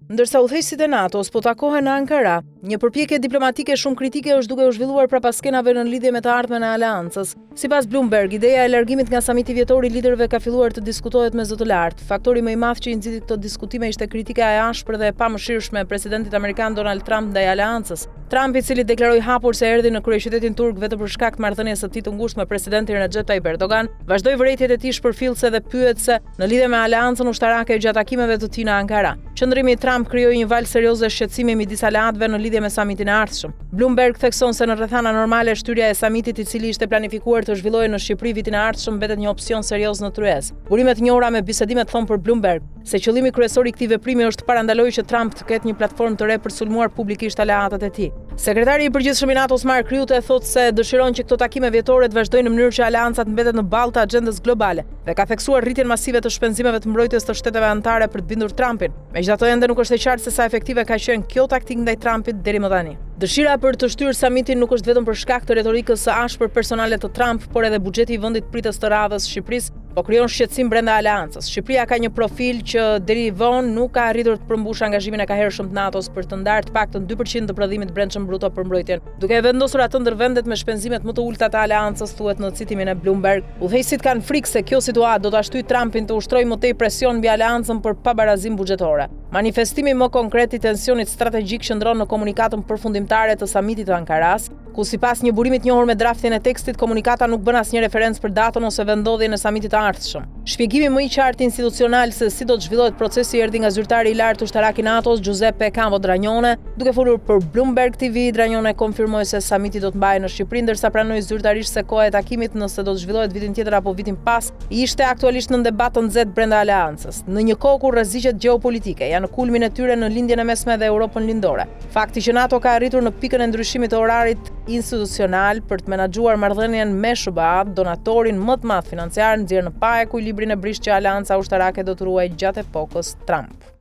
Ndërsa udhëheqësit e NATO-s po takohen në Ankara, një përpjekje diplomatike shumë kritike është duke u zhvilluar prapas skenave në lidhje me të ardhmen e aleancës. Sipas Bloomberg, ideja e largimit nga samiti vjetor i liderëve ka filluar të diskutohet me zë të lartë. Faktori më i madh që i nxiti këto diskutime ishte kritika e ashpër dhe e pamëshirshme e presidentit amerikan Donald Trump ndaj aleancës. Trump, i cili deklaroi hapur se erdhi në kryeqytetin turk vetëm për shkak të marrëdhënies së tij të ngushtë me presidentin Recep Tayyip Erdogan, vazhdoi vërejtjet e tij shpërfillse dhe pyetse në lidhje me aleancën ushtarake gjatë takimeve të tij në Ankara. Qëndrimi i Trump krijoi një valë serioze shqetësimi midis aleatëve në lidhje me samitin e ardhshëm. Bloomberg thekson se në rrethana normale shtyrja e samitit, i cili ishte planifikuar të zhvillohej në Shqipëri vitin e ardhshëm, mbetet një opsion serioz në tryezë. Burimet njohura me bisedimet thon për Bloomberg se qëllimi kryesor i këtij veprimi është të parandalojë që Trump të ketë një platformë të re për sulmuar publikisht aleatët e tij. Sekretari i përgjithshëm i NATO-s Mark Rutte thotë se dëshiron që këto takime vjetore të vazhdojnë në mënyrë që aleancat mbetet në ballë të agjendës globale dhe ka theksuar rritjen masive të shpenzimeve të mbrojtjes të shteteve anëtare për të bindur Trumpin. Megjithatë, ende nuk është e qartë se sa efektive ka qenë kjo taktikë ndaj Trumpit deri më tani. Dëshira për të shtyrë samitin nuk është vetëm për shkak të retorikës së ashpër personale të Trump, por edhe buxheti i vendit pritës të radhës Shqipërisë po krijon shqetësim brenda aleancës. Shqipëria ka një profil që deri vonë nuk ka arritur të përmbushë angazhimin e kahershëm të NATO-s për të ndarë të paktën 2% të prodhimit brendshëm bruto për mbrojtjen. Duke vendosur atë ndër vendet me shpenzimet më të ulta të aleancës, thuhet në citimin e Bloomberg. Udhëheqësit kanë frikë se kjo situatë do ta shtyjë Trumpin të ushtrojë më tej presion mbi aleancën për pabarazim buxhetore. Manifestimi më konkret i tensionit strategjik qëndron në komunikatën përfundimtare të samitit të Ankaras, ku sipas një burimi të njohur me draftin e tekstit, komunikata nuk bën asnjë referencë për datën ose vendodhjen e samitit të ardhshëm. Shpjegimi më i qartë institucional se si do të zhvillohet procesi erdhi nga zyrtari i lartë ushtarak i NATO-s Giuseppe Cavo Dragnone. Duke folur për Bloomberg TV, Dragnone konfirmoi se samiti do të mbahej në Shqipëri, ndërsa pranoi zyrtarisht se koha e takimit, nëse do të zhvillohet vitin tjetër apo vitin pas, ishte aktualisht në debat të nxehtë brenda aleancës. Në një kohë kur rreziqet gjeopolitike janë në kulmin e tyre në lindjen e mesme dhe Europën lindore. Fakti që NATO ka arritur në pikën e ndryshimit të orarit institucional për të menaxhuar marrëdhënien me SBA, donatorin më të madh financiar, nxjerr në pa ekuilibrin e brishtë që aleanca ushtarake do të ruajë gjatë epokës Trump.